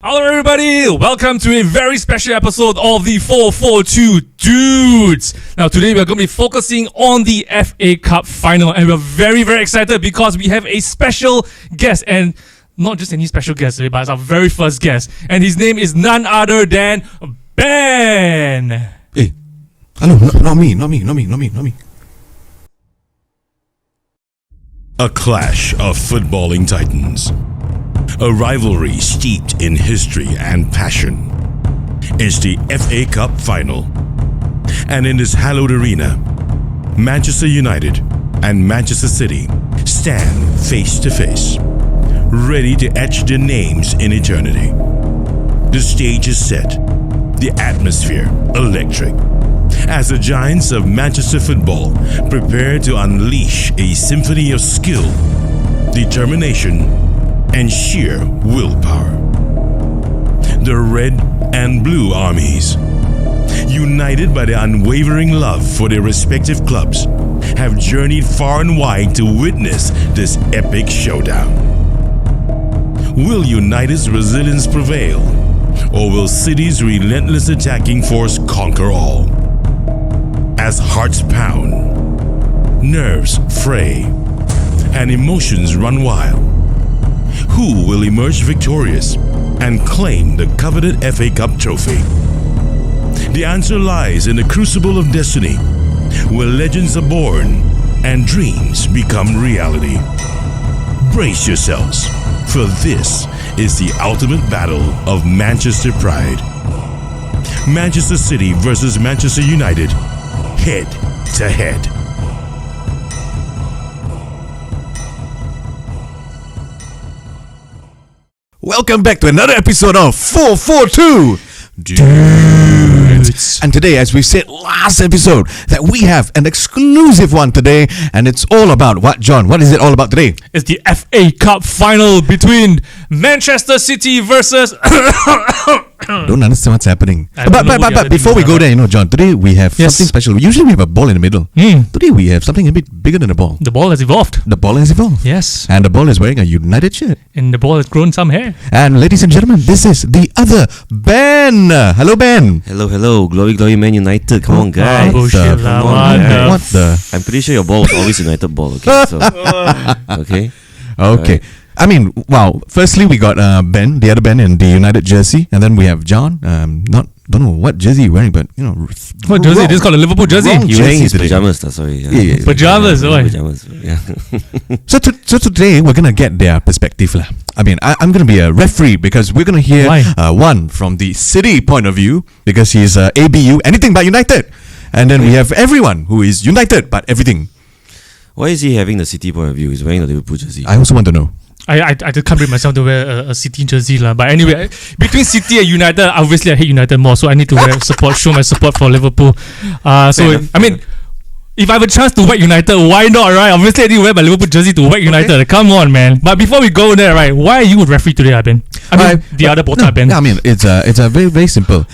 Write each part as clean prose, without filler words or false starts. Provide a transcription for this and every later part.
Hello everybody, welcome to a very special episode of the 442 Dudes. Now today we're going to be focusing on the FA Cup final and we're very excited because we have a special guest, and not just any special guest today, but it's our very first guest, and his name is none other than Ben. Hey, hello, not me. A clash of footballing titans. A rivalry steeped in history and passion. It's the FA Cup final. And in this hallowed arena, Manchester United and Manchester City stand face to face, ready to etch their names in eternity. The stage is set, the atmosphere electric, as the giants of Manchester football prepare to unleash a symphony of skill, determination, and sheer willpower. The red and blue armies, united by their unwavering love for their respective clubs, have journeyed far and wide to witness this epic showdown. Will United's resilience prevail, or will City's relentless attacking force conquer all? As hearts pound, nerves fray, and emotions run wild, who will emerge victorious and claim the coveted FA Cup trophy? The answer lies in the crucible of destiny, where legends are born and dreams become reality. Brace yourselves, for this is the ultimate battle of Manchester pride. Manchester City versus Manchester United, head to head. Welcome back to another episode of 442 Dudes. And today, as we said last episode, that we have an exclusive one today, and it's all about what, John? What is it all about today? It's the FA Cup final between Manchester City versus Don't understand what's happening. I don't know who the But other before we teams go are. there, John, today we have Yes. something special. Usually we have a ball in the middle. Today we have something a bit bigger than a ball. The ball has evolved. The ball has evolved. Yes. And the ball is wearing a United shirt. And the ball has grown some hair. And ladies and gentlemen, this is the other Ben. Hello, Ben. Hello. Glory, Man United. Come on, guys. bullshit lah, Come on, what guys. What the? I'm pretty sure your ball was always United ball, okay? So, okay. Okay. I mean, wow. Firstly, we got Ben, the other Ben in the United jersey, and then we have John. Don't know what jersey you're wearing, but you know, What jersey? This is called a Liverpool jersey. Wrong He wearing his jersey today. pajamas, sorry. Yeah. Pajamas, oi. Pajamas, yeah. So today we're gonna get their perspective lah. I mean, I'm gonna be a referee because we're gonna hear Why? one from the City point of view because he's ABU, anything but United, and then we have everyone who is United but everything. Why is he having the City point of view? He's wearing the Liverpool jersey. I also want to know. I just can't bring myself to wear a City jersey lah. But anyway, between City and United, obviously I hate United more, so I need to show my support for Liverpool. So enough. I mean, if I have a chance to whack United, why not, right? Obviously I need to wear my Liverpool jersey to whack United. Come on, man. But before we go there, right, why are you a referee today, Ben? I mean, the other Bota Ben. I mean, it's a very simple.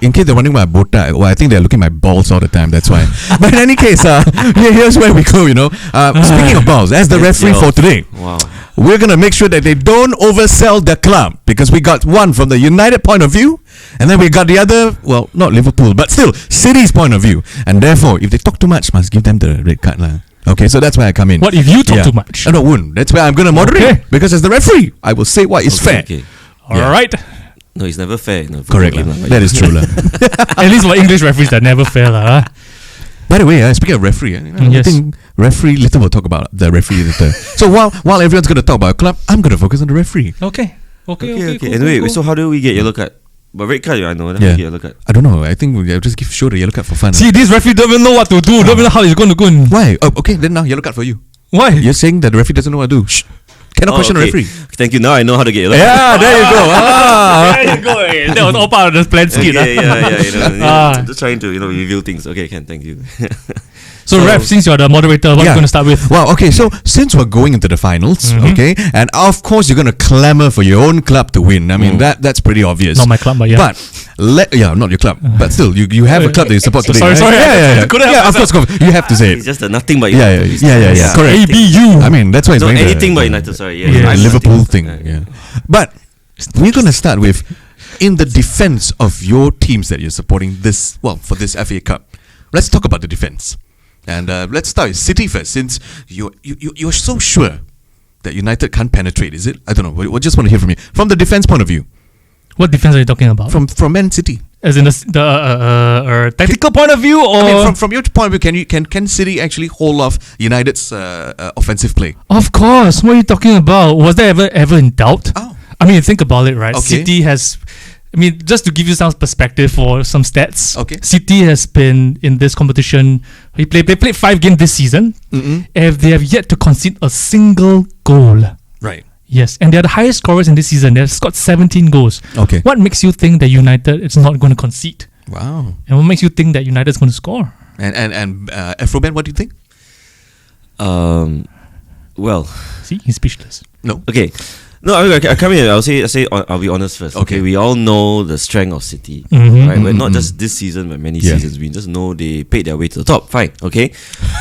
In case they're wondering why Bota, well, I think they're looking at my balls all the time. That's why. But in any case, here's where we go. Speaking of balls, as the referee for today, Wow. we're gonna make sure that they don't oversell the club because we got one from the United point of view, and then we got the other. Well, not Liverpool, but still City's point of view. And therefore, if they talk too much, must give them the red card, lah. Okay, so that's where I come in. What if you talk too much? No, won't. That's where I'm gonna moderate. Okay. Because as the referee, I will say what is fair. Okay. All right. No, it's never fair. No, Correct, lah. That is true, lah. At least for English referees, they're never fair, lah. By the way, speaking of referee, I Yes. think referee later we'll talk about the referee later. So while everyone's gonna talk about a club, I'm gonna focus on the referee. Okay. Okay. Cool, Anyway, cool. so how do we get yellow card? But red card, I know. How do Yeah. we get yellow card? I don't know. I think we'll just show the yellow card for fun. See, this referee don't even know what to do. Don't even know how he's going to go. Why? Oh, okay, then now yellow card for you. Why? You're saying that the referee doesn't know what to do. Shh. Cannot question the okay. referee. Thank you. Now I know how to get yellow card. Yeah, there you go. There you go. That was all part of the plan scheme. Okay, yeah. Ah. I'm just trying to reveal things. Okay, thank you. So, Ref, since you're the moderator, what are you going to start with? Wow, okay, so since we're going into the finals, okay, and of course you're going to clamour for your own club to win. I mean, that's pretty obvious. Not my club, but yeah. But, not your club, but still, you have a club that you support today. Sorry, right? I couldn't Yeah, help of course, you have to say It's it. just a nothing but Yeah, United. correct. ABU. I mean, that's why it's No, wearing anything the, but United, sorry. Yeah, Yeah, my nothing. Liverpool thing, yeah. But we're going to start with in the defense of your teams that you're supporting for this FA Cup. Let's talk about the defense. And let's start with City first, since you're so sure that United can't penetrate, is it? I don't know. We just want to hear from you. From the defense point of view. What defense are you talking about? From Man City. As in the tactical point of view, or I mean, from your point of view, can City actually hold off United's offensive play? Of course. What are you talking about? Was there ever in doubt? Oh. I mean, think about it, right? Okay. City has, I mean, just to give you some perspective for some stats. Okay. City has been in this competition. They played 5 games this season, and they have yet to concede a single goal. Right. Yes, and they're the highest scorers in this season. They've scored 17 goals. Okay. What makes you think that United is not going to concede? Wow. And what makes you think that United is going to score? And Afroban, what do you think? Well, See, he's speechless. No. okay. No, I come here. I'll be honest first. Okay. We all know the strength of City, Mhm. right? But not just this season, but many Yeah. seasons. We just know they paid their way to the top. Fine, okay.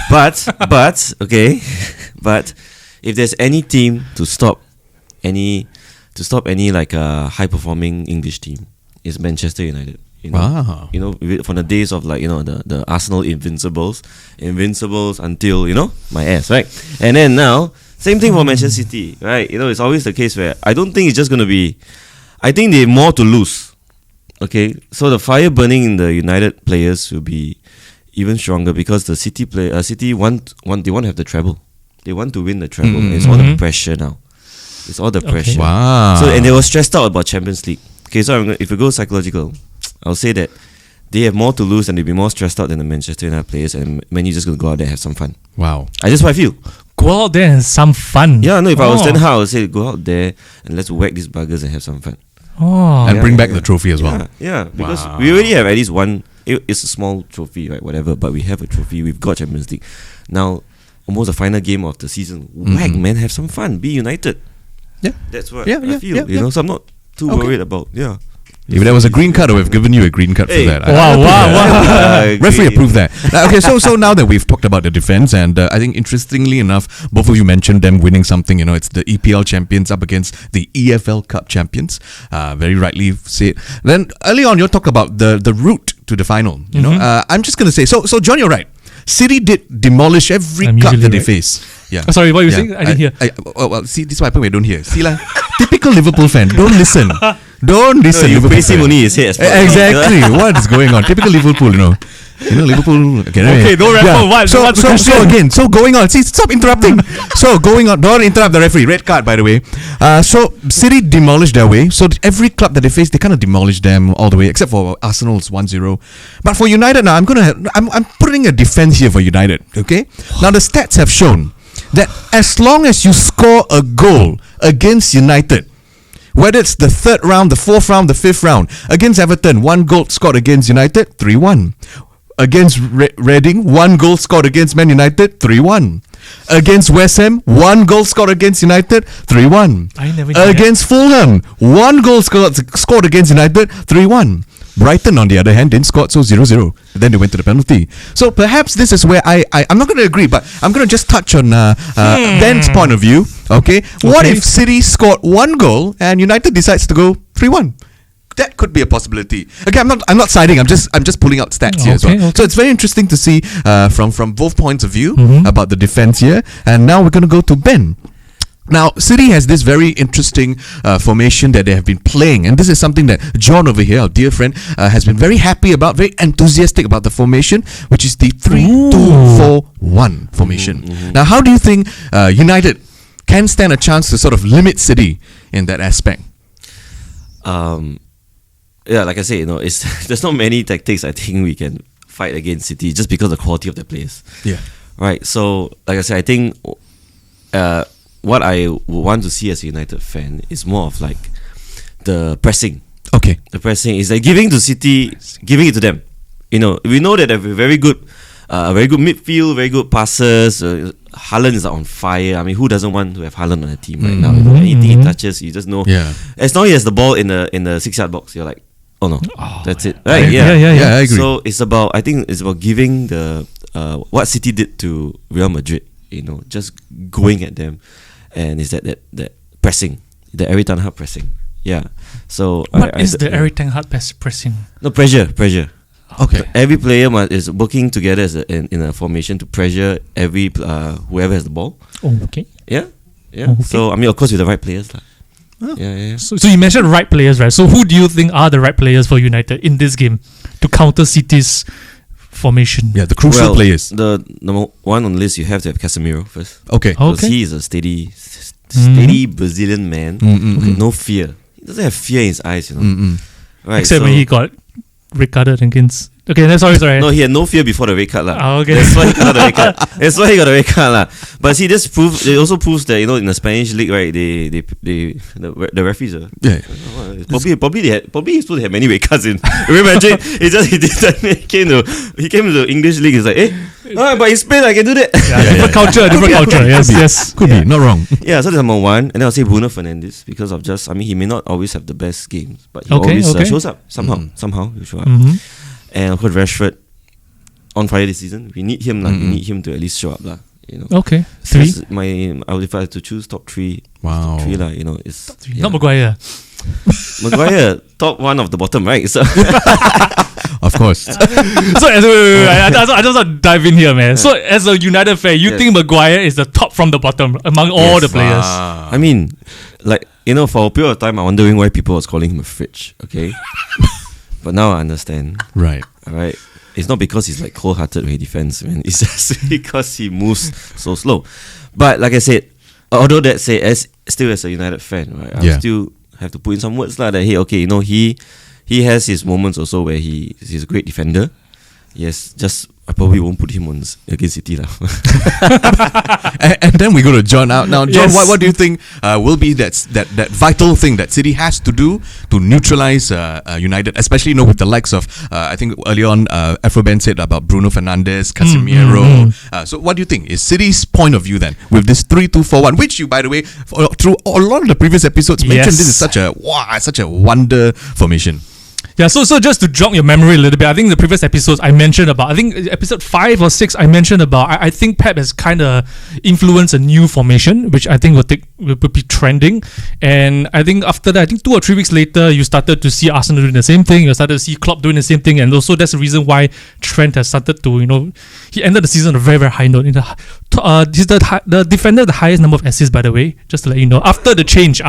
But okay, but if there's any team to stop any like high performing English team, it's Manchester United. You know, Wow. you know, from the days of like the Arsenal invincibles until my ass, right? And then now same thing for Manchester City, right? It's always the case where I don't think it's just gonna be. I think they have more to lose. Okay, so the fire burning in the United players will be even stronger because the City City want they want to have the treble. They want to win the treble. It's all the pressure now. It's all the pressure. Wow. So and they were stressed out about Champions League. Okay, so if we go psychological, I'll say that they have more to lose and they'll be more stressed out than the Manchester United players, and Man U just gonna go out there and have some fun. Wow. That's what I feel. Go out there and some fun. Yeah, no. If I was Ten Hag, I would say go out there and let's whack these buggers and have some fun. Oh. And Yeah, bring back yeah. the trophy as well. Yeah, because Wow. we already have at least one. It's a small trophy, right? Whatever, but we have a trophy. We've got Champions League. Now, almost the final game of the season. Whack, man, have some fun. Be united. Yeah. That's what Yeah, I yeah, feel. yeah, yeah. So I'm not too Okay. worried about. Yeah. If there was a green card, I would have given you a green card Hey. for that. Wow, wow. Referee approved that. Okay, so now that we've talked about the defense, and I think interestingly enough, both of you mentioned them winning something. It's the EPL champions up against the EFL Cup champions. Very rightly said. Then early on, you talked about the route to the final. I'm just going to say, so John, you're right. City did demolish every I'm cup usually that they right. face. Yeah. Sorry, what were you saying? I didn't hear. Well, see, this is what happened when I don't hear. See, like, typical Liverpool fan. Don't listen. Don't listen. You Liverpool praise him fan. only his head. Exactly. What is going on? Typical Liverpool, Liverpool. Okay, Okay, don't refer. What's the question? So going on. See, stop interrupting. So going on. Don't interrupt the referee. Red card, by the way. So City demolished their way. So every club that they face, they kind of demolished them all the way, except for Arsenal's 1-0. But for United now, I'm putting a defense here for United. Okay. Now the stats have shown that as long as you score a goal against United, whether it's the 3rd round, the 4th round, the 5th round, against Everton, 1 goal scored against United, 3-1. Against Reading, 1 goal scored against Man United, 3-1. Against West Ham, 1 goal scored against United, 3-1. I never knew that. Against Fulham, 1 goal scored against United, 3-1. Brighton, on the other hand, didn't score, so 0-0. Then they went to the penalty. So perhaps this is where I'm not going to agree, but I'm going to just touch on Ben's point of view. Okay, what if City scored 1 goal and United decides to go 3-1? That could be a possibility. Okay, I'm not siding. I'm just pulling out stats here as well. Okay. So it's very interesting to see from both points of view about the defense here. And now we're going to go to Ben. Now, City has this very interesting formation that they have been playing, and this is something that John over here, our dear friend, has been very happy about, very enthusiastic about the formation, which is the 3-2-4-1 formation. Now, how do you think United can stand a chance to sort of limit City in that aspect? Yeah, like I say, there's not many tactics I think we can fight against City just because of the quality of the players. Yeah. Right. So, like I said, I think what I would want to see as a United fan is more of like the pressing. Okay. The pressing is like giving to City, giving it to them. We know that they have a very good midfield, very good passes. Haaland is on fire. I mean, who doesn't want to have Haaland on a team right now? Anything he touches, you just know. Yeah. As long as he has the ball in the 6-yard box, you're like, oh no, that's it. I Right? agree. Yeah. Yeah, I agree. So it's about giving the what City did to Real Madrid. Just going at them, and is that pressing, the every time pressing. Yeah. So What is the Eric Ten Hag pressing? No, pressure. Okay. Every player is working together in a formation to pressure every whoever has the ball. Oh, okay. Yeah. Okay. So I mean, of course, with the right players, lah. Yeah. So you mentioned right players, right? So who do you think are the right players for United in this game to counter City's formation? Yeah, the crucial players. The number one on the list, you have to have Casemiro first. Okay. Because he is a steady Brazilian man with no fear. He doesn't have fear in his eyes, you know. Right. Except when he got red carded against. Okay, sorry. No, he had no fear before the red card, lah. Okay. That's why he got the red card. That's why he got the red card, lah. But see, this proves. It also proves that in the Spanish league, right? The referees are. Yeah. Probably he's supposed to have many red cards in. Imagine he came to the English league. He's like, but in Spain I can do that. Different culture. Yes. Could be, not wrong. Yeah, so that's number one. And then I'll say Bruno Fernandes because of he may not always have the best games, but he always shows up somehow. He show up. And of course Rashford on fire this season. We need him, we need him to at least show up, lah. Okay, 3. If I had to choose top 3, wow, top 3, lah. It's not Maguire. Maguire top 1 of the bottom, right? So of course. So I just want to dive in here, man. So as a United fan, you think Maguire is the top from the bottom among all the players? I mean, for a period of time, I'm wondering why people was calling him a fridge. Okay. But now I understand. Right. Alright. It's not because he's cold-hearted when he defends, man. It's just because he moves so slow. But like I said, although that said, as a United fan, right, I still have to put in some words that he has his moments also where he's a great defender. Yes, just I probably won't put him on against City lah. and then we go to John out now. John, Yes. what do you think will be that vital thing that City has to do to neutralize United, especially with the likes of I think early on Afroben said about Bruno Fernandes, Casemiro. So what do you think is City's point of view then with this 3-2-4-1, which you, by the way, through a lot of the previous episodes mentioned this is such a wonder formation. Yeah, so just to jog your memory a little bit, I think the previous episodes I mentioned about, I think episode 5 or 6 I mentioned about, I think Pep has kind of influenced a new formation, which I think will be trending. And I think after that, 2 or 3 weeks later, you started to see Arsenal doing the same thing, you started to see Klopp doing the same thing, and also that's the reason why Trent has started to, he ended the season on a very, very high note. He's the defender with the highest number of assists, by the way, just to let you know. After the change.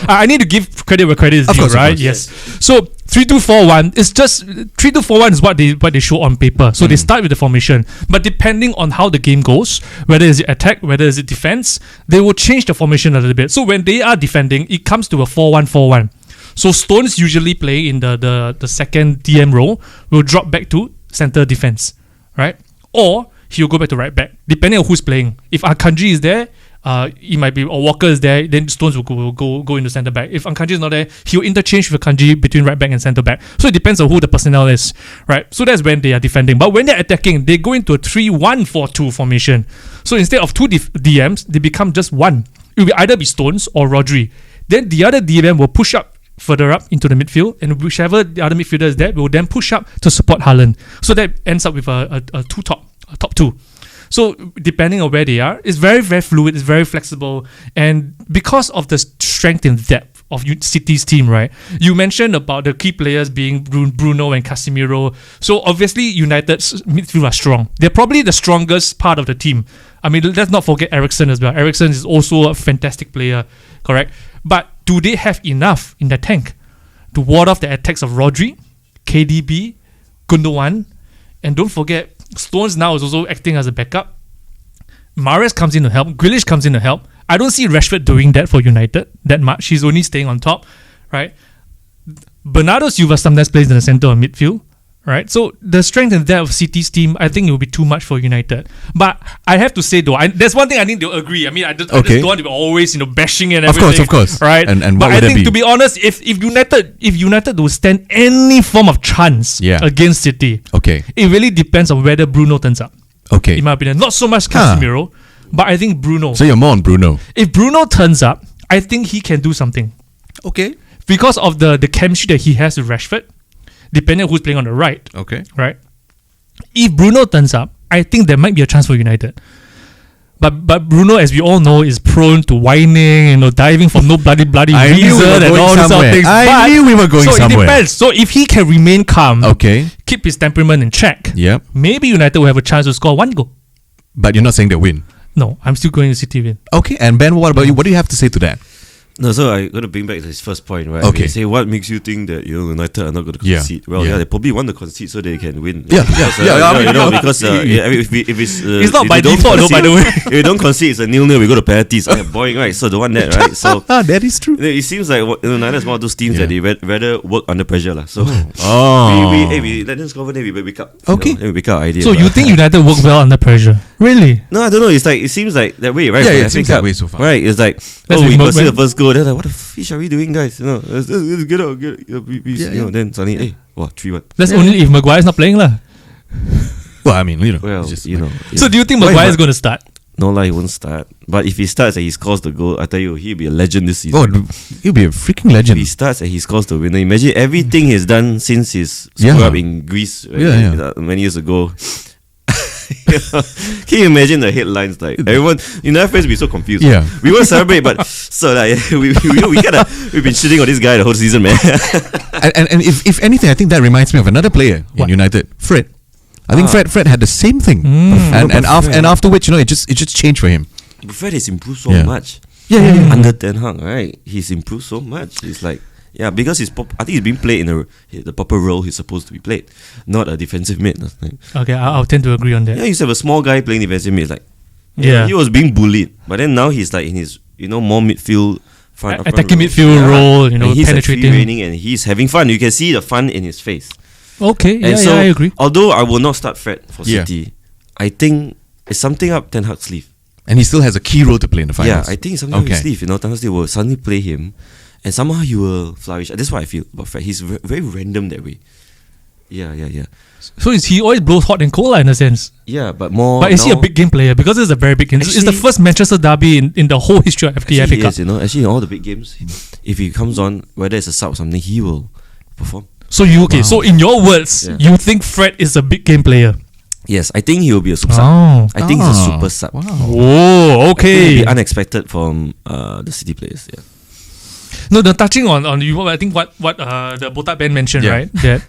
I need to give credit where credit is due, right? Yes. So 3-2-4-1 is just 3-2-4-1 is what they show on paper. So they start with the formation, but depending on how the game goes, whether it's attack, whether it's defense, they will change the formation a little bit. So when they are defending, it comes to a 4-1-4-1. So Stones usually play in the second DM role, will drop back to center defense, right? Or he'll go back to right back, depending on who's playing. If Akanji is there, it might be, or Walker is there, then Stones will go into centre back. If Akanji is not there, he'll interchange with Akanji between right back and centre back. So it depends on who the personnel is, right? So that's when they are defending. But when they're attacking, they go into a 3-1-4-2 formation. So instead of 2 DMs, they become just 1. It will either be Stones or Rodri. Then the other DM will push up further up into the midfield, and whichever the other midfielder is there will then push up to support Haaland. So that ends up with a top 2. So depending on where they are, it's very, very fluid, it's very flexible. And because of the strength and depth of City's team, right? You mentioned about the key players being Bruno and Casemiro. So obviously United's midfield are strong. They're probably the strongest part of the team. I mean, let's not forget Eriksen as well. Eriksen is also a fantastic player, correct? But do they have enough in the tank to ward off the attacks of Rodri, KDB, Gundogan? And don't forget, Stones now is also acting as a backup. Mahrez comes in to help. Grealish comes in to help. I don't see Rashford doing that for United that much. He's only staying on top, right? Bernardo Silva sometimes plays in the centre of midfield, right? So the strength and depth of City's team, I think it will be too much for United. But I have to say though, there's one thing I need to agree. I mean, I just don't want to be always bashing and everything. Of course, right? And but what would I think be? To be honest, if United will stand any form of chance against City, it really depends on whether Bruno turns up. Okay, in my opinion, not so much Casemiro, but I think Bruno. So you're more on Bruno. If Bruno turns up, I think he can do something. Okay, because of the chemistry that he has with Rashford. Depending on who's playing on the right. Okay. Right? If Bruno turns up, I think there might be a chance for United. But Bruno, as we all know, is prone to whining, diving for no bloody I knew we reason were and going all these sort of somewhere. things. I knew we were going so somewhere. it depends. So if he can remain calm, Okay. keep his temperament in check, Yep. maybe United will have a chance to score 1 goal. But you're not saying they win. No, I'm still going to City win. Okay. And Ben, what about you? What do you have to say to that? No, so I'm going to bring back to his first point, right? Okay. When you say, what makes you think that United are not going to Yeah, concede? Well, yeah. they probably want to concede so they can win. Yeah, Because, because I mean, if it's It's not if by they don't default, though, by the way. If you don't concede, it's a 0-0. We go to penalties. Boring, right? So don't want that, right? So That is true. it seems like United is one of those teams that they rather work under pressure, lah. So Oh. we let them score, then we wake up. Okay. Then we wake up idea. So but- you think United work well under pressure? Really? No, I don't know. It's like it seems like that way, right? Yeah, For it FA seems Cup, that way so far. Right? It's like Let's we remote concede when- the first goal. Then like, what the fish are we doing, guys? Let's get out, Yeah. Then suddenly, hey, wow, 3-1. That's only if Maguire's not playing, lah. Well, I mean, Well, it's just So do you think Why Maguire is not? going to start? No, he won't start. But if he starts and he scores the goal, I tell you, he'll be a legend this season. Oh, he'll be a freaking If legend. he starts and he scores the winner, imagine everything he's done since his Yeah. screw up in Greece many years ago. Can you imagine the headlines? Like everyone, United fans will be so confused. Yeah. We want to celebrate, but so like we've been shitting on this guy the whole season, man. and if anything, I think that reminds me of another player What? in United, Fred. I think Fred had the same thing, and Fred. after which it just changed for him. Fred has improved so Yeah. much. Yeah. Under Ten Hag, right? He's improved so much. It's like because I think he's being played in the proper role he's supposed to be played, not a defensive mid. Okay, I'll tend to agree on that. Yeah, you used to have a small guy playing defensive mid. It's like Yeah. he was being bullied, but then now he's like in his more midfield, front Attacking row. midfield role, And he's like free penetrating. reigning and he's having fun. You can see the fun in his face. Okay, And so, I agree. although I will not start Fred for Yeah. City, I think it's something up Ten Hag's sleeve. And he still has a key role to play in the Yeah, finals. I think it's something up his sleeve. Ten Hag will suddenly play him, and somehow he will flourish. That's what I feel about Fred. He's very random that way. Yeah. So is he always blows hot and cold in a sense? Yeah, but more. But is he a now- big game player? Because it's a very big game. It's the Actually- first Manchester derby in the whole history of the FA Actually, he Cup. is, Actually, in all the big games, if he comes on, whether it's a sub or something, he will perform. So so in your words, Yeah. you think Fred is a big game player? Yes, I think he will be a super sub. Oh. I think he's a super sub. Wow. Oh, I think it'll okay. be unexpected from the City players. Yeah. No, the touching on you. I think what the Botak band mentioned, Yeah. right? That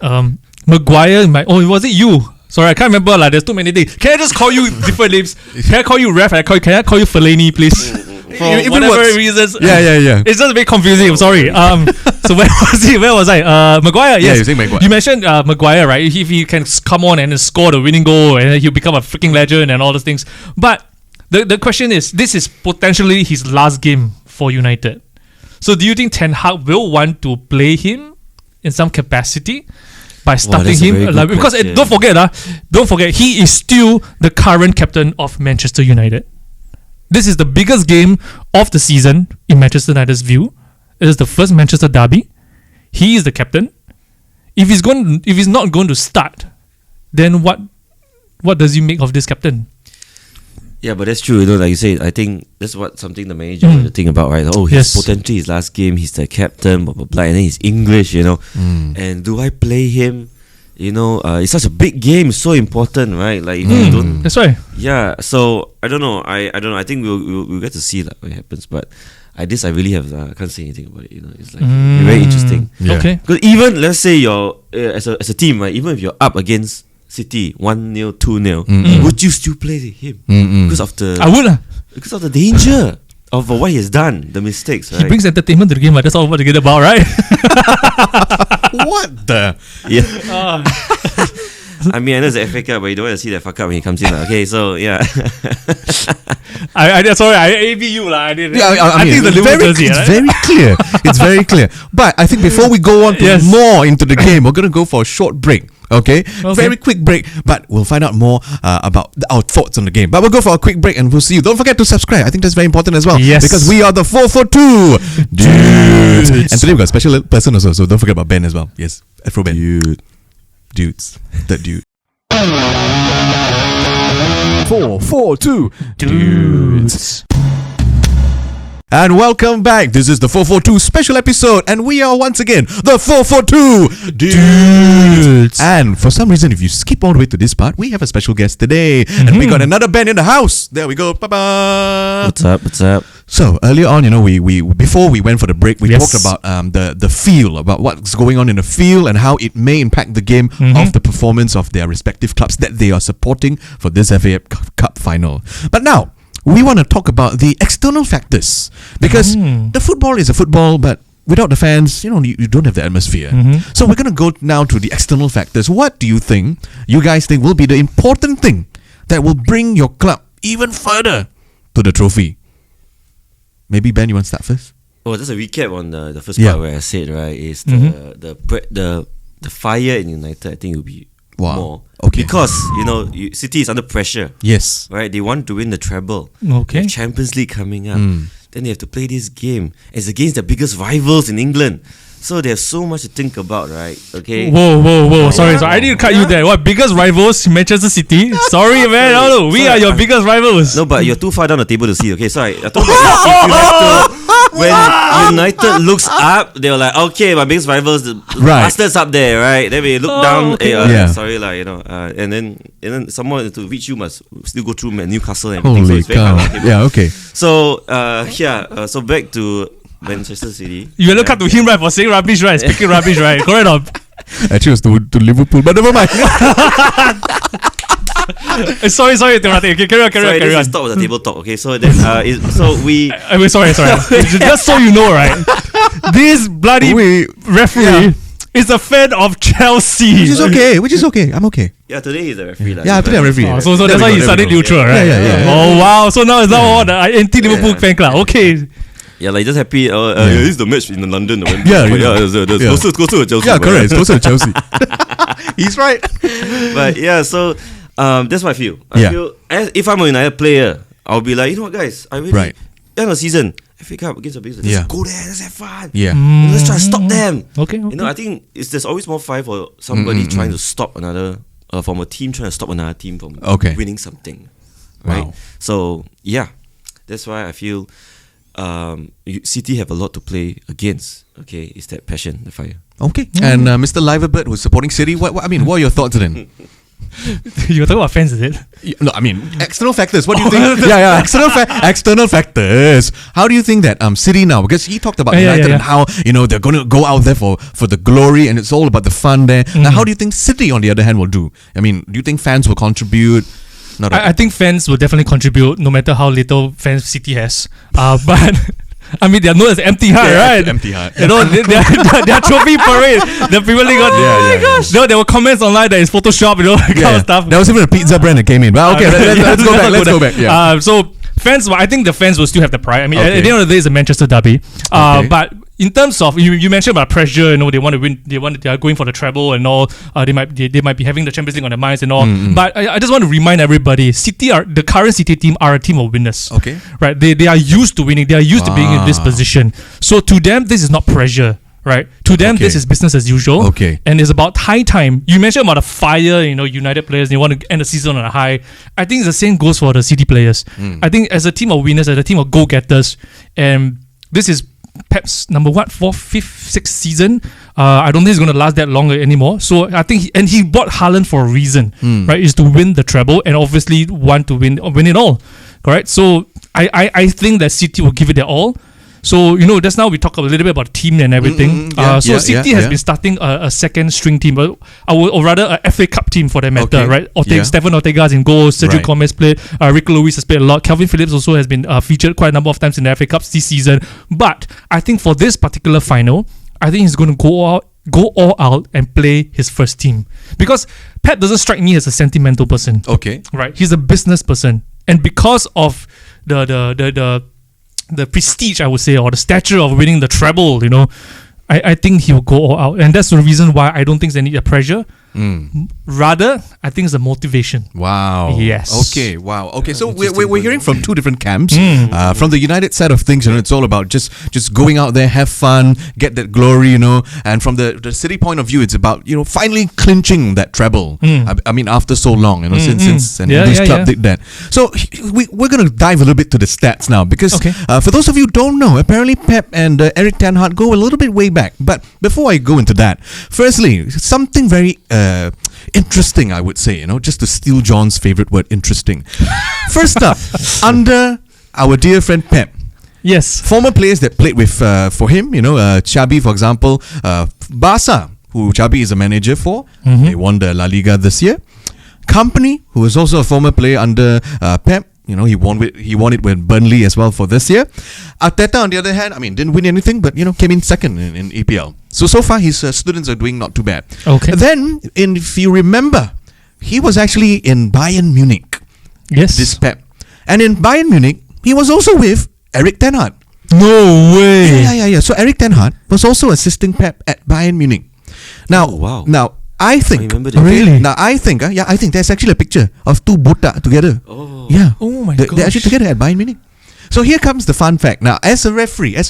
Maguire was it you? Sorry, I can't remember. There's too many things. Can I just call you different names? Can I call you Ref? Can I call you Fellaini, please? For Even whatever works. reasons. Yeah. It's just a bit confusing. I'm sorry. So where was he? Where was I? Maguire. Yeah, Yes. you're saying Maguire. You mentioned Maguire, right? If he can come on and score the winning goal, and then he'll become a freaking legend and all those things. But the question is, this is potentially his last game for United. So do you think Ten Hag will want to play him in some capacity by starting that's a him? very good Like, because question. don't forget, he is still the current captain of Manchester United. This is the biggest game of the season in Manchester United's view. It is the first Manchester derby. He is the captain. If he's not going to start, then what does he make of this captain? Yeah, but that's true. Like you said, I think that's something the manager will think about, right? Oh, he's Yes. potentially his last game. He's the captain, blah blah blah, and then he's English, And do I play him? It's such a big game, so important, right? Like if you don't, That's right. yeah. So I don't know. I don't know. I think we'll get to see like what happens. But I really have I can't say anything about it. It's like very interesting. Yeah. Okay. Because even let's say you're as a team, right? Even if you're up against City 1-0, 2-0, would you still play him because of the I would. because of the danger of what he has done, the mistakes, right? He brings entertainment to the game. That's all what to get about, right? What the? Yeah. I mean, I know it's the FA Cup, but you don't want to see that fuck up when he comes in. Okay, so yeah. I AV you lah. I didn't. Yeah, I mean, think the Liverpool jersey. it's right? very clear. It's very clear. But I think before we go on to Yes. more into the game, we're going to go for a short break. Okay? Very quick break, but we'll find out more about our thoughts on the game. But we'll go for a quick break and we'll see you. Don't forget to subscribe. I think that's very important as well. Yes. Because we are the 442 Dudes. And today we've got a special person also, so don't forget about Ben as well. Yes, Afro Ben. Dudes. That dude. 442 Dudes. And welcome back. This is the 442 special episode, and we are once again the 442 Dudes. And for some reason, if you skip all the way to this part, we have a special guest today, and we got another band in the house. There we go. Bye-bye. What's up? What's up? So earlier on, we before we went for the break, we talked about the feel, about what's going on in the field and how it may impact the game of the performance of their respective clubs that they are supporting for this FA Cup final. But now we want to talk about the external factors, because the football is a football, but without the fans, you don't have the atmosphere. So we're going to go now to the external factors. What do you guys think will be the important thing that will bring your club even further to the trophy? Maybe Ben, you want to start first? Oh, just a recap on the first part where I said, right, is the fire in United. I think it will be more. Okay. Because, City is under pressure. Yes. Right? They want to win the treble. Okay. They have Champions League coming up. Then they have to play this game. It's against the biggest rivals in England. So they have so much to think about, right? Okay. Whoa. Sorry, I need to cut you there. What, biggest rivals? Manchester City? Sorry, man. No, we are your biggest rivals. No, but you're too far down the table to see, okay? So I told you when United looks up, they were like, okay, my biggest rivals, the bastards up there, right? Then we look down, okay. sorry, and then someone to reach you must still go through Newcastle and Holy everything. So it's very hard. cow. Yeah, okay. So, so back to Manchester City. You look up to him, right, for saying rubbish, right? Speaking rubbish, right? Correct or not? Actually, it was to Liverpool, but never mind. Sorry, okay, carry on. Stop with the table talk. Okay, so then sorry. Just so you know, right? This bloody referee is a fan of Chelsea. Which is okay. I'm okay. Yeah, today he's a referee. Yeah, today I'm referee. Oh, so that's why you started neutral, right? Yeah. Oh wow! So now it's now all the anti-Liverpool fan club. Okay. Yeah, just happy. This is the match in London. It's closer to Chelsea. Yeah, correct. It's closer to Chelsea. He's right. But yeah, so that's what I feel. I feel if I'm a United player, I'll be like, you know what, guys, I really end of the season, FA Cup against the biggest. Let's go there. Let's have fun. Yeah. Let's try to stop them. Okay. I think there's always more fight for somebody trying to stop another, from a team trying to stop another team from winning something. Right. Wow. So yeah, that's why I feel. City have a lot to play against. Okay, it's that passion, the fire. Okay, and Mr. Liverbird, who's supporting City, what are your thoughts then? You were talking about fans, is it? No, I mean external factors. What do you think? External factors. How do you think that City now? Because he talked about United and how they're going to go out there for the glory, and it's all about the fun there. Now, how do you think City, on the other hand, will do? I mean, do you think fans will contribute? I think fans will definitely contribute, no matter how little fans City has. But I mean, they are known as empty heart, right? Empty heart. Their trophy parade, the Premier League. Oh my gosh! There were comments online that it's Photoshop, kind of stuff. There was even a pizza brand that came in. But okay, let's go back. Let's go back. Yeah. So fans, I think the fans will still have the pride. I mean, at the end of the day, it's a Manchester derby. But in terms of you mentioned about pressure, they want to win. They are going for the treble and all. They might be having the Champions League on their minds and all. But I just want to remind everybody: the current City team are a team of winners. Okay, right? They are used to winning. They are used to being in this position. So to them, this is not pressure. Right. To them, this is business as usual. Okay. And it's about high time. You mentioned about the fire, United players, they want to end the season on a high. I think the same goes for the City players. I think as a team of winners, as a team of go-getters, and this is Pep's number 4th, 5th, 6th season. I don't think it's going to last that long anymore. So I think he bought Haaland for a reason, right? Is to win the treble and obviously want to win it all. Correct? So I think that City will give it their all. So, just now we talk a little bit about team and everything. City has been starting a second string team, or rather a FA Cup team for that matter, right? Stefan Ortega's in goal, Sergio Gomez played, Rico Lewis has played a lot, Calvin Phillips also has been featured quite a number of times in the FA Cups this season. But I think for this particular final, I think he's going to go all out and play his first team. Because Pep doesn't strike me as a sentimental person. Okay. Right? He's a business person. And because of the prestige, I would say, or the stature of winning the treble, I think he will go all out. And that's the reason why I don't think they need the pressure. Rather, I think it's the motivation. Wow. Yes. Okay. Wow. Okay. So we're hearing from two different camps. From the United side of things, it's all about just going out there, have fun, get that glory, And from the City point of view, it's about finally clinching that treble. I mean, after so long, since and this club did that. So we're gonna dive a little bit to the stats now because for those of you who don't know, apparently Pep and Erik ten Hag go a little bit way back. But before I go into that, firstly, something very interesting, I would say, just to steal John's favorite word, interesting. First up, under our dear friend Pep. Yes. Former players that played with for him, Xabi, for example, Barca, who Xabi is a manager for. They won the La Liga this year. Company, who is also a former player under Pep. He won it with Burnley as well for this year. Arteta, on the other hand, didn't win anything, but came in second in EPL. So far his students are doing not too bad. Okay. Then, if you remember, he was actually in Bayern Munich. Yes. This Pep, and in Bayern Munich, he was also with Erik ten Hag. No way. Yeah. So Erik ten Hag was also assisting Pep at Bayern Munich. Now, Now, I think remember that. Really? Now I think there's actually a picture of two botak together. Oh. Yeah. Oh my They're gosh. actually together at Bayern Munich. So here comes the fun fact. Now, as a referee, I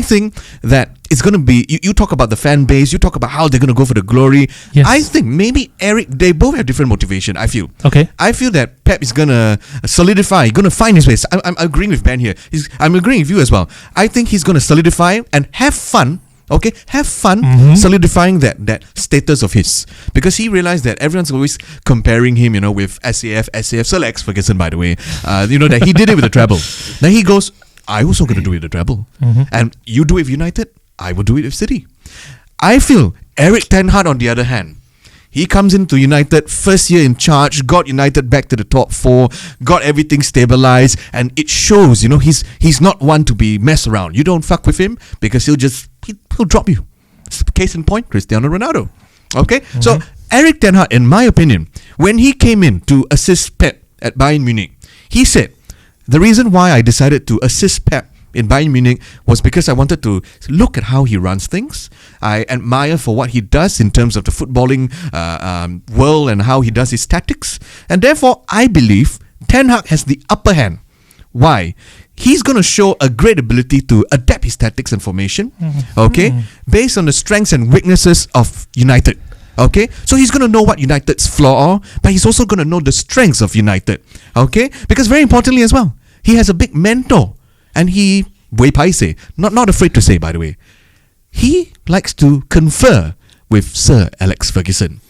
think that it's going to be, you talk about the fan base, you talk about how they're going to go for the glory. Yes. I think maybe Eric, they both have different motivation, I feel. Okay. I feel that Pep is going to solidify, going to find his ways. I'm agreeing with Ben here. I'm agreeing with you as well. I think he's going to solidify and have fun. Okay, have fun solidifying that status of his, because he realized that everyone's always comparing him, with SAF, Sir Alex Ferguson, by the way, that he did it with the treble. Then he goes, I also going to do it with the treble, and you do it with United, I will do it with City. I feel Erik ten Hag, on the other hand, he comes into United, first year in charge, got United back to the top four, got everything stabilized, and it shows, he's not one to be messed around. You don't fuck with him because he'll drop you. Case in point, Cristiano Ronaldo. Okay? So, Erik ten Hag, in my opinion, when he came in to assist Pep at Bayern Munich, he said, the reason why I decided to assist Pep in Bayern Munich was because I wanted to look at how he runs things. I admire for what he does in terms of the footballing world and how he does his tactics. And therefore, I believe Ten Hag has the upper hand. Why? He's going to show a great ability to adapt his tactics and formation, okay, based on the strengths and weaknesses of United. Okay, so he's going to know what United's flaw are, but he's also going to know the strengths of United. Okay, because very importantly as well, he has a big mentor. And he, way paise, not afraid to say, by the way, he likes to confer with Sir Alex Ferguson.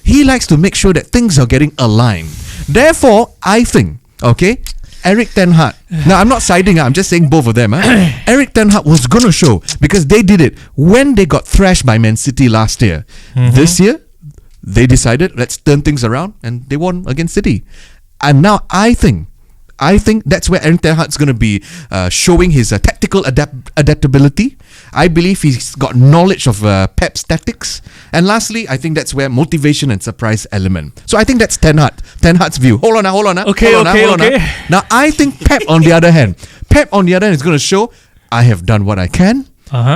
He likes to make sure that things are getting aligned. Therefore, I think, Erik ten Hag. Now, I'm not siding, I'm just saying both of them. Erik ten Hag was going to show, because they did it when they got thrashed by Man City last year. This year, they decided, let's turn things around, and they won against City. And now, I think that's where Erik ten Hag's going to be showing his tactical adaptability. I believe he's got knowledge of Pep's tactics. And lastly, I think that's where motivation and surprise element. So I think that's Ten Hag's view. Hold on. Okay. Now, I think Pep, on the other hand, is going to show, I have done what I can.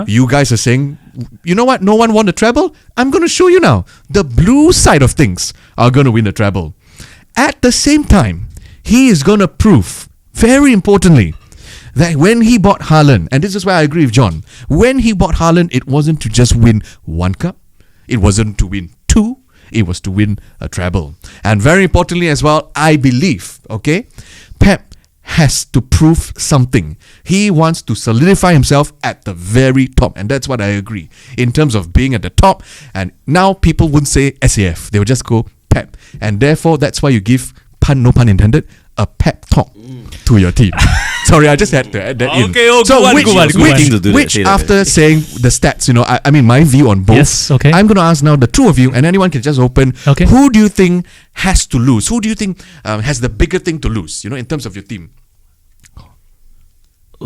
You guys are saying, you know what? No one won the treble. I'm going to show you now. The blue side of things are going to win the treble. At the same time, he is going to prove, very importantly, that when he bought Haaland, and this is where I agree with John, when he bought Haaland, it wasn't to just win one cup, it wasn't to win two, it was to win a treble. And very importantly as well, I believe, Pep has to prove something. He wants to solidify himself at the very top, and that's what I agree, in terms of being at the top. And now people wouldn't say SAF, they would just go Pep. And therefore, that's why you give, no pun intended, a pep talk to your team. Sorry, I just had to add that in. Okay, so good one. which after saying the stats, I mean my view on both. Yes, okay. I'm going to ask now the two of you, and anyone can just open. Okay. Who do you think has to lose? Who do you think has the bigger thing to lose? In terms of your team.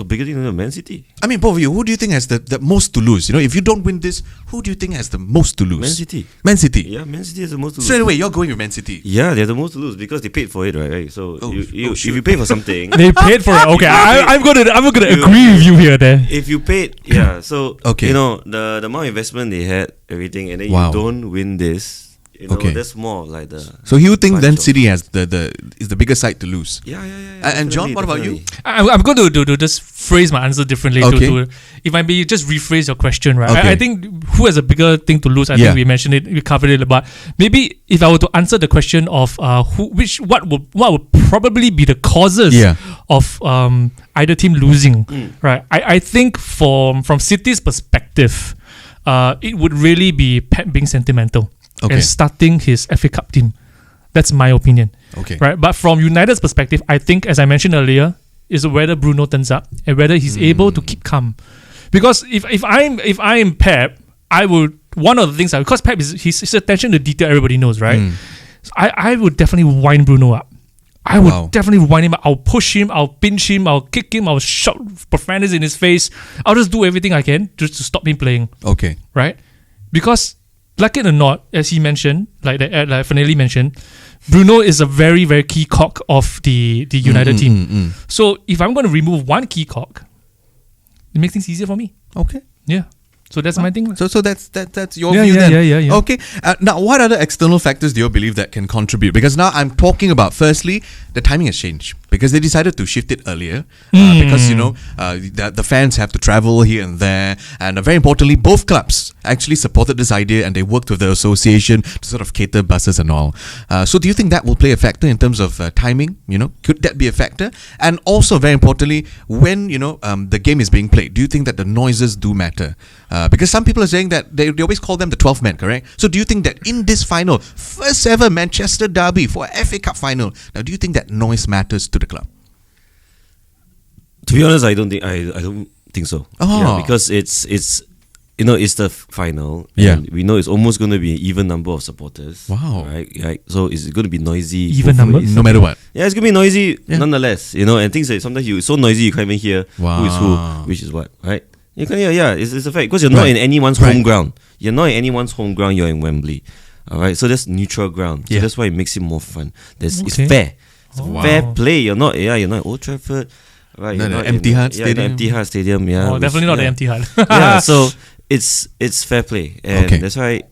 Bigger than Man City. I mean, both of you. Who do you think has the most to lose? If you don't win this, who do you think has the most to lose? Man City. Man City. Yeah, Man City has the most to lose. Straight away, you're going with Man City. Yeah, they have the most to lose because they paid for it, right? So if you pay for something, They paid for it. Okay, I'm gonna agree with you here. Then if you paid, so Okay. the amount of investment they had, everything, and then Wow. you don't win this, You know, Okay. that's more like the. So you think then punch of- City has is the bigger side to lose? Yeah. And John, definitely, what about you? definitely. I'm going to just phrase my answer differently. Okay. If I may just rephrase your question, right? Okay. I think who has a bigger thing to lose? I Yeah. think we mentioned it, we covered it, but maybe if I were to answer the question of what would probably be the causes Yeah. of either team losing, right? I think from City's perspective, it would really be Pep being sentimental Okay. and starting his FA Cup team. That's my opinion. Okay. Right, but from United's perspective, I think, as I mentioned earlier, is whether Bruno turns up and whether he's able to keep calm. Because if I'm Pep, I would, one of the things because Pep is his attention to detail, everybody knows, right? So I would definitely wind Bruno up. I would Wow. definitely wind him up. I'll push him, I'll pinch him, I'll kick him, I'll shout profanities in his face. I'll just do everything I can just to stop him playing. Okay. Right? Because, like it or not, as he mentioned, like Fanelli mentioned, Bruno is a very, very key cog of the United team. So if I'm going to remove one key cog, it makes things easier for me. Okay. Yeah. So that's my thing. So that's your Yeah, view yeah, then. yeah. Okay. Now, what other external factors do you believe that can contribute? Because now I'm talking about, firstly, the timing has changed because they decided to shift it earlier because the fans have to travel here and there, and very importantly, both clubs actually supported this idea and they worked with the association to sort of cater buses and all. So do you think that will play a factor in terms of timing? Could that be a factor? And also, very importantly, when the game is being played, do you think that the noises do matter? Because some people are saying that they always call them the 12th man, correct? So do you think that in this final, first ever Manchester derby for a FA Cup final, now do you think that noise matters to the club? To be honest, I don't think so. Oh. Yeah, because it's it's the final. Yeah. And we know it's almost going to be an even number of supporters. Wow. Right. So it's going to be noisy. Even both number? ways. No matter what. Yeah, it's going to be noisy Yeah. nonetheless. And things that sometimes it's so noisy you can't even hear who is who, Wow. which is what, right? You can hear, yeah, it's a fact. Because you're not Right. in anyone's Right. home ground. You're not in anyone's home ground, you're in Wembley. Alright, so that's neutral ground. So Yeah. that's why it makes it more fun. It's Okay. fair. It's Oh. fair Wow. play. You're not at Old Trafford. Right, No, you're the not Etihad the Stadium. Etihad Stadium, yeah. Oh, which- definitely not yeah. the empty heart. Yeah, so it's fair play. And Okay. that's why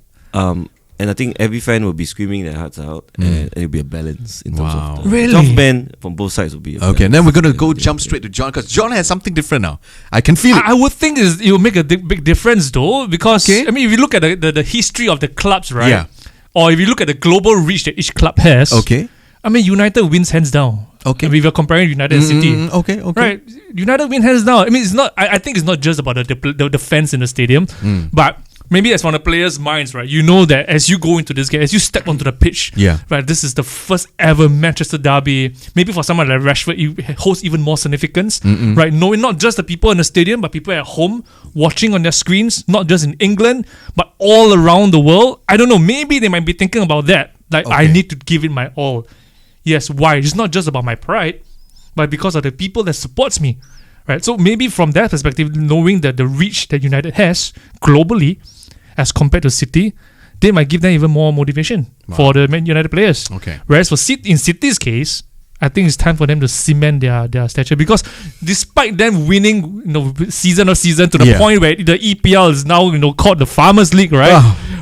and I think every fan will be screaming their hearts out, and it'll be a balance in terms Wow. of the Really? 12 men from both sides will be a Okay, and balance. then we're going to go jump straight to John because John has something different now. I can feel it. I would think it will make a big difference though, because Okay. I mean, if you look at the history of the clubs, right? Yeah. Or if you look at the global reach that each club has, Okay. I mean, United wins hands down. Okay. If we're comparing United and City, Okay. right? United win hands down. I mean, it's not. I think it's not just about the fans in the stadium, but maybe as from the players' minds, right? You know that as you go into this game, as you step onto the pitch, Yeah. right? This is the first ever Manchester derby. Maybe for someone like Rashford, it holds even more significance, right? Knowing not just the people in the stadium, but people at home watching on their screens, not just in England, but all around the world. I don't know. Maybe they might be thinking about that. Like, I Okay. need to give it my all. Yes, why? It's not just about my pride, but because of the people that supports me, right? So maybe from that perspective, knowing that the reach that United has globally, as compared to City, they might give them even more motivation for the Man United players. Okay. Whereas for in City's case, I think it's time for them to cement their stature, because despite them winning, season of season to the Yeah. point where the EPL is now called the Farmers League, right?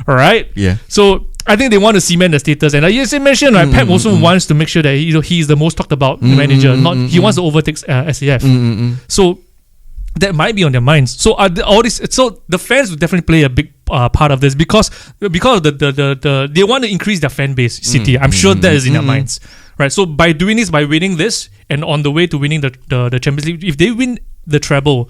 All right. Yeah. So I think they want to cement the status, and as you mentioned, right, Pep also wants to make sure that he is the most talked about manager. He wants to overtake SAF. So that might be on their minds. So all this. So the fans will definitely play a big part of this because of the they want to increase their fan base. City, I'm sure that is in their minds, right? So by doing this, by winning this, and on the way to winning the Champions League, if they win the treble,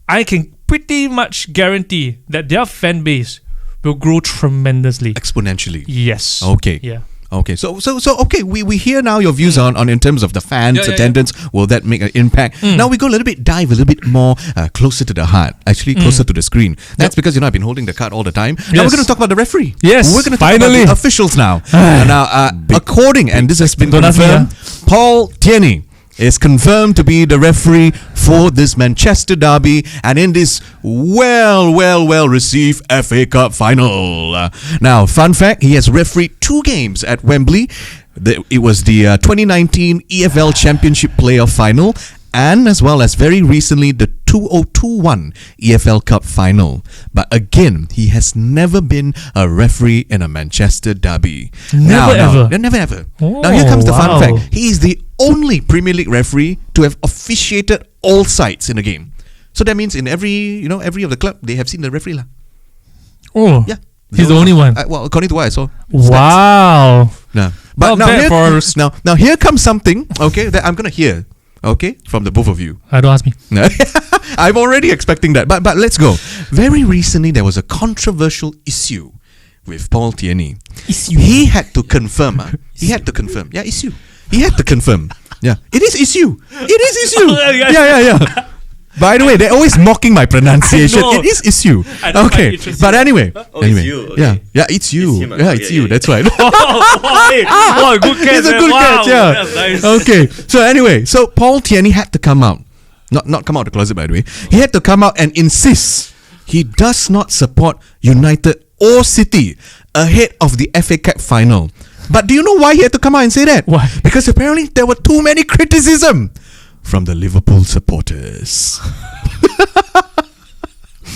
I can pretty much guarantee that their fan base will grow tremendously. Exponentially. Yes. Okay. Yeah. Okay, so okay, we hear now your views on in terms of the fans Yeah. attendance. Will that make an impact? Now we go dive a little bit more closer to the heart, actually closer to the screen. That's because I've been holding the card all the time. Now we're Yes. going to talk about the referee. Yes, we're going to talk finally. about the officials now. Now, according, and this has been Don't ask me, confirmed, Paul Tierney is confirmed to be the referee for this Manchester derby and in this well received FA Cup final. Now, fun fact, he has refereed 2 games at Wembley. It was the 2019 EFL Championship Playoff Final, and as well as very recently the 2021 EFL Cup final. But again, he has never been a referee in a Manchester derby. Never ever. Never ever. Oh, Now here comes the fun wow. fact. He is the only Premier League referee to have officiated all sides in a game. So that means in every of the club, they have seen the referee lah. Oh, Yeah. he's the only one. Well, according to what I saw. Wow. No. Not But bad for now here comes something, okay, that I'm gonna hear, okay, from the both of you. Don't ask me. No. I'm already expecting that. But let's go. Very recently there was a controversial issue with Paul Tierney. He had to confirm. He had to confirm. Yeah, issue. He had to confirm. Yeah. It is issue. It is issue. Yeah. By the way, they're always mocking my pronunciation. I know. It is issue. I don't Okay. find it interesting. But anyway. Oh, it's you, okay. Yeah, it's you. It's him, Yeah, okay, it's you. yeah. That's right. Wow, good catch. It's a man. good Wow, catch, yeah. that's nice. Okay. So anyway, Paul Tierney had to come out. Not come out of the closet, by the way. He had to come out and insist he does not support United or City ahead of the FA Cup final. But do you know why he had to come out and say that? Why? Because apparently there were too many criticism from the Liverpool supporters.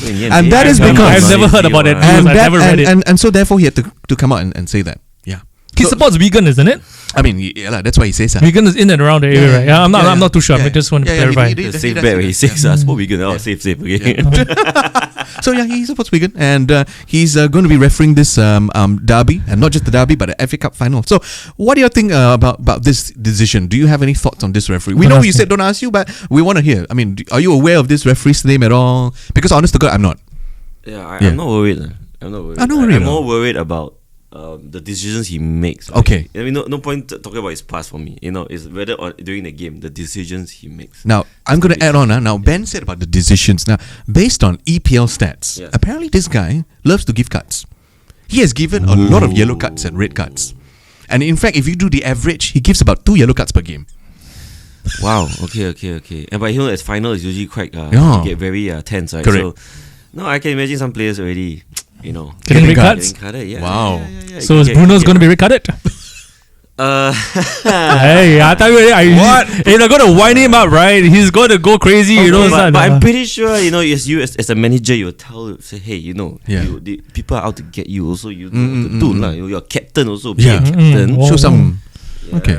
And that is because I've never heard about it. and, I've never read it. and so therefore he had to come out and say that. Yeah. He supports vegan, isn't it? I mean, yeah, that's why he says that. Vegan is in and around the area, right? Yeah, I'm not too sure. I just want to clarify. The safe bet where he says, I suppose vegan. Oh, safe. Okay. So yeah, he supports vegan, and he's going to be refereeing this derby, and not just the derby, but the FA Cup final. So, what do you think about this decision? Do you have any thoughts on this referee? We Don't know ask you me. said don't ask you, but we want to hear. I mean, are you aware of this referee's name at all? Because honest to God, I'm not. Yeah, Yeah. I'm not worried. I'm not worried. I'm not worried, I'm no. more worried about the decisions he makes. right? Okay. I mean, no point talking about his past for me. It's whether during the game, the decisions he makes. Now, I'm going to add on. Now, Ben said about the decisions. Now, based on EPL stats, Yes. apparently this guy loves to give cards. He has given a lot of yellow cards and red cards. And in fact, if you do the average, he gives about 2 yellow cards per game. Wow. Okay. And but as final is usually quite Yeah. you get very tense, right? Correct. So, no, I can imagine some players already, Getting red cards. cards? carded. Yeah. Wow. Yeah. So is Bruno's going to be red carded? Hey, I tell you, What? if you're going to wind him up, right? He's going to go crazy, but I'm pretty sure, as a manager, you'll say, hey, Yeah. the people are out to get you also, the tool, you're captain also, be Yeah. a captain. Mm. Show some. Yeah, Okay.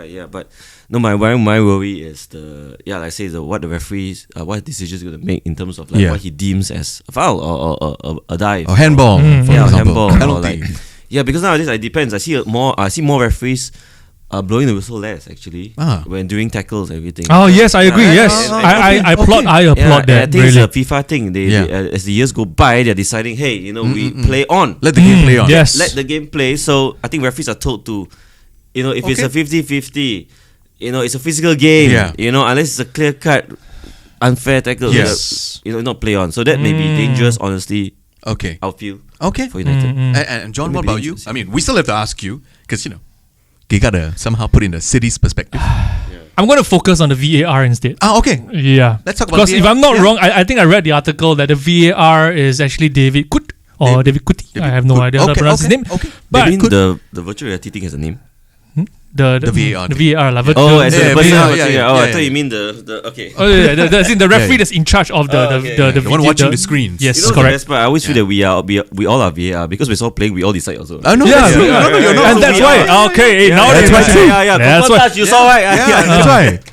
Yeah. But no, my worry is like I say, what the referees, what decisions going to make in terms of Yeah. what he deems as a foul or a dive Or handball, for yeah, example. handball, or Penalty. because nowadays it depends. I see more referees blowing the whistle less actually when doing tackles everything. Oh, yes, I agree. Yeah, Yes. okay, I applaud okay. I applaud and I that. think Really. it's a FIFA thing. They as the years go by, they're deciding, hey, we play on. Let the game play on. Yes. Let the game play. So I think referees are told to, if it's a 50-50, it's a physical game. Yeah. Unless it's a clear cut unfair tackle. Yes. Not play on. So that may be dangerous. Honestly, Okay. I'll feel Okay. for United. And John, what Maybe about you? dangerous, I mean, we still have to ask you because you gotta somehow put in the city's perspective. I'm going to focus on the VAR instead. Okay. Yeah. Let's talk about Because if VAR. I'm not Yeah. wrong, I think I read the article that the VAR is actually David Kut or David Kuti. I have no idea how to pronounce his name. Okay. But I mean, the virtual reality thing has a name. the VAR. The VAR. Like, Oh, as yeah, in the person. yeah, watching it. yeah, Oh, I yeah, thought yeah. you mean the okay. Oh yeah, the referee Yeah. that's in charge of the okay, the yeah. the The one video- watching the screens. Yes, You know the correct. best part? I always feel that we all are VAR because we're all playing. We all decide also. No, Yeah, no, yeah, you're not. and that's we why. are. Okay, now that's that why you too. mention- That's why. You saw right? Yeah, that's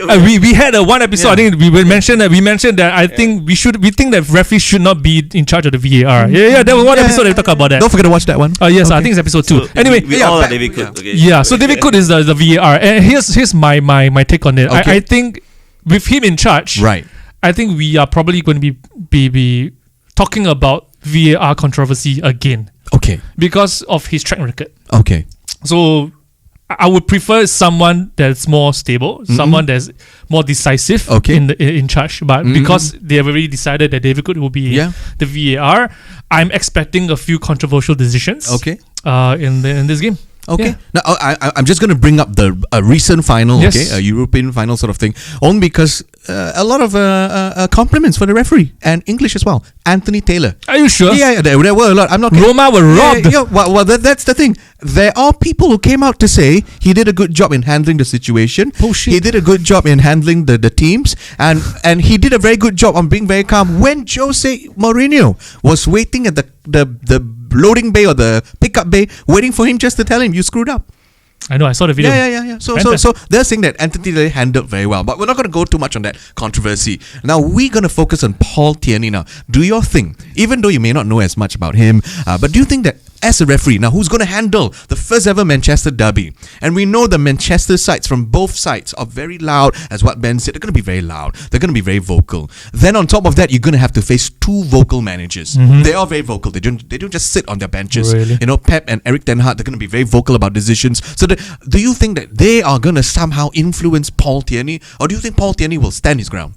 why. We had one episode. I think we mentioned that I think we think that referees should not be in charge of the VAR. Yeah, there was one episode that we talked about that. Don't forget to watch that one. Yes, I think it's episode 2. Anyway, we yeah, all are back- David yeah. Cook. Okay. yeah. So David Kut is the VAR, and here's my take on it. Okay. I think with him in charge, Right. I think we are probably going to be talking about VAR controversy again Okay. because of his track record. Okay. So I would prefer someone that's more stable, someone that's more decisive Okay. in charge. But because they have already decided that David Kut will be Yeah. the VAR, I'm expecting a few controversial decisions. Okay. In this game. Okay. Yeah. Now I'm just going to bring up the recent final, Yes. okay, a European final sort of thing, only because a lot of compliments for the referee and English as well. Anthony Taylor. Are you sure? Yeah, there were a lot. I'm not kidding. Roma were robbed. Yeah, well, that's the thing. There are people who came out to say he did a good job in handling the situation. Bullshit. He did a good job in handling the teams, and he did a very good job on being very calm when Jose Mourinho was waiting at the loading bay or the pickup bay, waiting for him just to tell him you screwed up. I know, I saw the video. Yeah. So they're saying that Anthony Taylor handled very well, but we're not going to go too much on that controversy. Now we're going to focus on Paul Tierney. Now, do your thing, even though you may not know as much about him, but do you think that as a referee, now who's going to handle the first ever Manchester derby? And we know the Manchester sides from both sides are very loud, as what Ben said. They're going to be very loud. They're going to be very vocal. Then on top of that, you're going to have to face two vocal managers. They are very vocal. They don't just sit on their benches. Really? You know, Pep and Eric Ten Hag, they're going to be very vocal about decisions. So do you think that they are going to somehow influence Paul Tierney, or do you think Paul Tierney will stand his ground?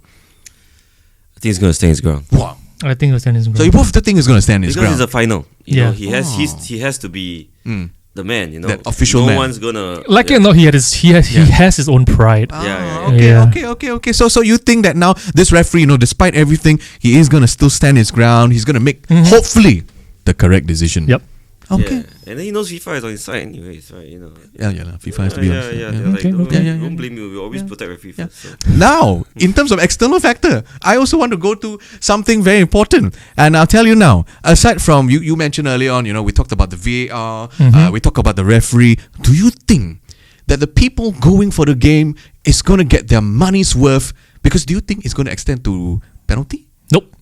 I think he's going to stand his ground. Wow. I think it was tennis. So you both think he's going to stand his Because ground? it's a final. You know, he has to be the man. You know, That official no man. one's gonna. Like it or not, he has his own pride. Okay. So you think that now this referee, despite everything, he is going to still stand his ground. He's going to make hopefully the correct decision. Yep. Okay. Yeah. And then he knows FIFA is on his side anyways, right? You know. Yeah. FIFA has to be on his side. They're like, Okay. don't blame me. We always protect referee first. So. Now, in terms of external factor, I also want to go to something very important. And I'll tell you now, aside from, you mentioned earlier on, we talked about the VAR, we talked about the referee. Do you think that the people going for the game is going to get their money's worth? Because do you think it's going to extend to penalty? Nope.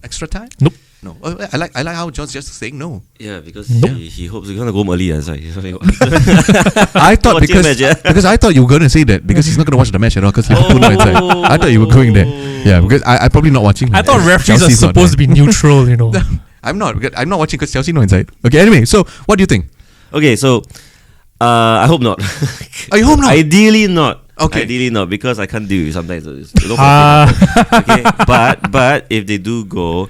Extra time? Nope. No. I like how John's just saying no. Yeah, because he hopes he's gonna go home early. That's like, I thought Watching because match, because I thought you were going to say that because he's not going to watch the match at all because Liverpool not inside. I thought you were going there. Yeah, because I probably not watching. I thought referees are Chelsea's not supposed to be neutral, I'm not watching because Chelsea not inside. Okay, anyway, so what do you think? okay, so I hope not. Oh, you hope not? Ideally not. Okay. Ideally not, because I can't do it sometimes. Okay, but if they do go,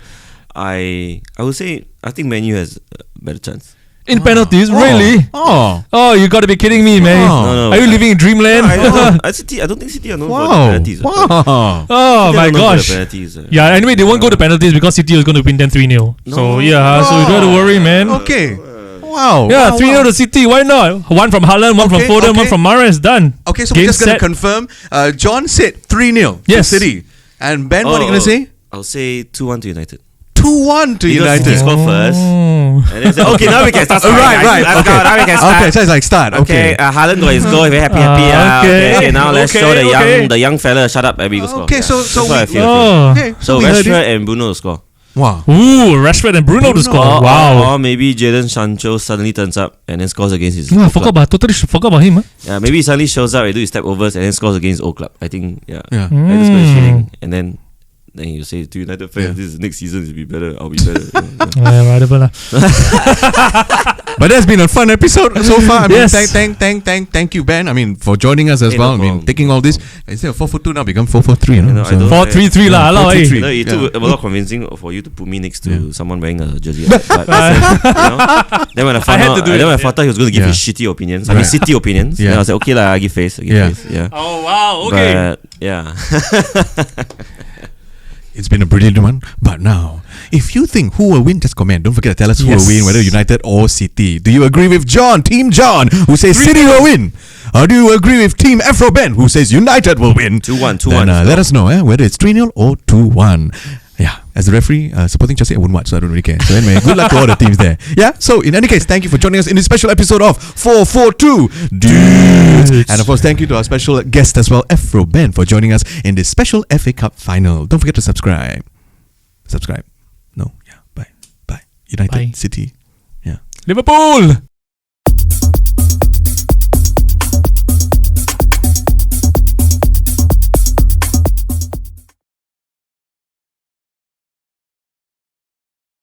I would say I think Man U has a better chance. In penalties, really? Oh, you got to be kidding me, man. No, Are you living in dreamland? I don't think City are known for the penalties. Wow. Oh my gosh. Yeah, anyway, they won't go to penalties because City is going to win them 3-0. So you don't have to worry, man. Okay. Wow. Yeah, wow, 3-0 to City. Why not? One from Haaland, one from Okay, Foden, okay. one from Mahrez. Done. Okay, so Game we're just going set. to confirm. John said 3-0 Yes. to City. And Ben, what are you going to say? I'll say 2-1 to United. 2-1 to Because United. City score first. Oh. And then say, okay, now we can start. Right. Let's go. Now we can start. Okay, so it's like start. Okay, Okay. Haaland got his goal. Very happy. Okay, now let's show the young fella. Shut up, and we go score. Okay, so That's what I feel. Oh. Okay, So we heard it. Rashford and Bruno will score. Wow. Ooh, Rashford and Bruno to score. Wow. Or maybe Jadon Sancho suddenly turns up and then scores against his I old club. totally forgot about him. Huh? Yeah, maybe he suddenly shows up and do his step overs and then scores against his old club. I think, yeah. Yeah. I just got his feeling. And then you say to United fans, this is next season will be better. I'll be better. Whatever lah. But that's been a fun episode so far. I mean, Yes. thank you, Ben. I mean, for joining us as Hey, well. no I mean, problem. taking all this instead of 4-4-2 now become 4-4-3. You know, I don't- 4-3-3 lah. Hello, eh. 4-3-3. You know, it took a lot of convincing for you to put me next to someone wearing a jersey. But, then when I found had out, to do it. then when I found out he was going to give Yeah. his shitty opinions, I mean Right. city opinions, Yeah. then I was like, okay lah, I give face. Yeah. Oh wow. Okay. But yeah. It's been a brilliant one. But now, if you think who will win, just comment. Don't forget to tell us who will Yes. win, whether United or City. Do you agree with John, Team John, who says City will win? Or do you agree with Team Afro Ben, who says United will win? 2-1. Then, let us know whether it's 3-0 or 2-1. Yeah, as the referee supporting Chelsea, I wouldn't watch, so I don't really care. So anyway, good luck to all the teams there. Yeah, so in any case, thank you for joining us in this special episode of 442 Dudes. And of course, thank you to our special guest as well, Afro Ben, for joining us in this special FA Cup final. Don't forget to subscribe. Subscribe. No, yeah, bye. United, Bye. City. Yeah. Liverpool.